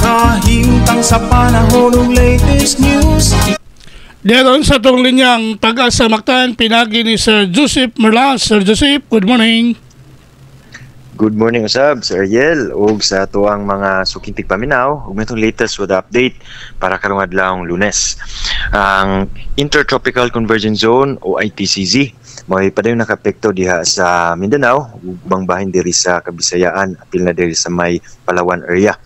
kahimtang sa panahon ng latest news. Diyan sa itong linyang Pag-asa Mactan, pinagi ni Sir Joseph Merlas. Sir Joseph, good morning. Good morning, usab, Sir Ariel, ug sa tuwang mga sukintig paminaw, ug itong latest with update para karong adlawng Lunes. Ang Intertropical Convergence Zone o ITCZ may padayon nakapekto diha sa Mindanao, ug bangbahin diri sa Kabisayaan, apil na diri sa may Palawan area.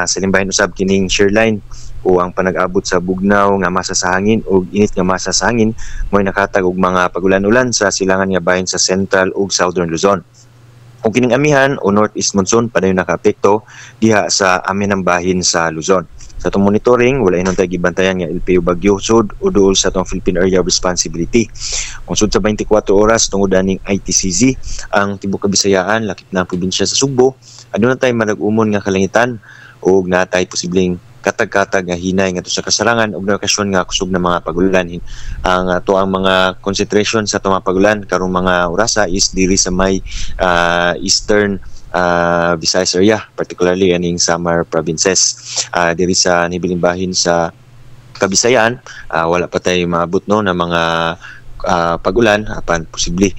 Sa limbahin usab kining shearline o ang panag-abot sa bugnaw nga masa sa hangin o init nga masa sa hangin mo'y nakatag og mga pagulan-ulan sa silangan nga bahin sa Central ug Southern Luzon. Kung kining amihan o Northeast Monsoon padayon nakaapekto diha sa aminang bahin sa Luzon. Sa itong monitoring, wala inon tayo gibantayan nga LPU Bagyo sud o duol sa itong Philippine Area of Responsibility. Kung sud sa 24 oras tungod aning ITCZ, ang Tibuok Kabisayaan, lakip na probinsya sa Sugbo, aduna tay manag-umon nga kalangitan o natay posibleng katag-katag nga hinay nga to sa kasarangan ug okasyon nga kusog na mga pagulan. Ang ang mga concentration sa mga pagulan karong mga orasa is diri sa may eastern Visayas area, particularly aning Samar provinces. Diri sa nibiling bahin sa Kabisayaan, wala pa tayo maabot no na mga pagulan apan posible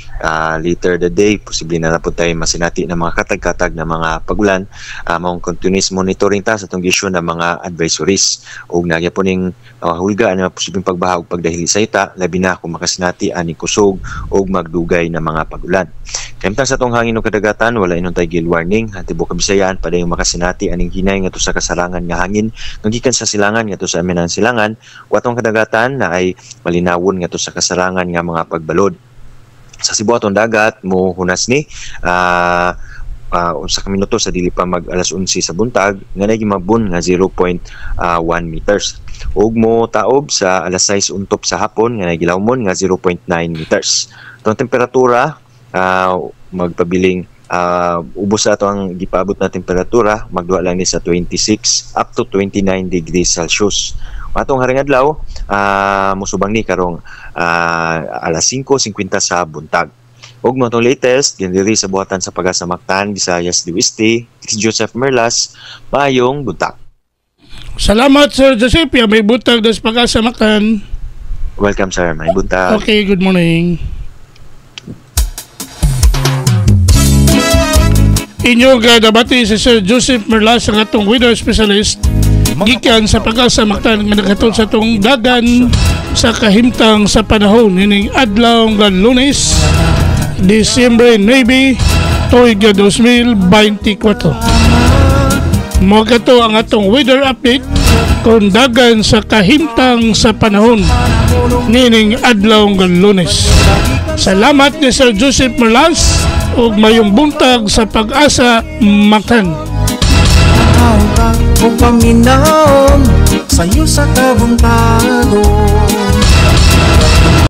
later the day posible na po tayo masinati ng mga katag-katag na mga pagulan. Maong continuous monitoring ta sa itong issue ng mga advisories o nagya po ning hulga na posibleng pagbaha o pagdahili sa ita labi na kung makasinati ani kusog o magdugay na mga pagulan. Kaya sa itong hangin o kadagatan wala inon tayo gale warning. Tibuok Kabisayaan pa yung makasinati aning hinay nga to sa kasarangan nga hangin nagikan sa silangan nga to sa aminang silangan o atong kadagatan na ay malinawon nga to sa kasarangan nga mga pagbalod. Sa Cebu atong dagat mo hunas ni sa minuto sa dili pa mag alas 11 sa buntag nga nagimabon nga 0.1 meters. Ug mo taob sa alas 6 untop sa hapon nga nagilawmon nga 0.9 meters. Itong temperatura magpabiling ubos sa ato ang gipaabot na temperatura magduha lang ni sa 26 up to 29 degrees Celsius. Atong haring adlaw musubang ni karong alas 5:50 sa buntag. Ug mo itong latest diri sa buhatan sa Pag-asa Mactan, Visayas del Oeste, Joseph Merlas, maayong buntag. Salamat Sir Joseph, may buntag sa Pag-asa Mactan. Welcome sir, may buntag. Okay, good morning. Inyo gadabati si Sir Joseph Merlas ang atong weather specialist gikan sa Pag-asa Mactan nga naghatod sa itong dagan sa kahimtang sa panahon ining adlaw nga Lunes, Disyembre 9, tuig 2024. Mo kato ang atong weather update kung dagan sa kahimtang sa panahon nining adlaw nga Lunes. Salamat ni Sir Joseph Merlas ug mayong buntag sa Pag-asa Mactan. O paminaw sa'yo sa kabuntagon.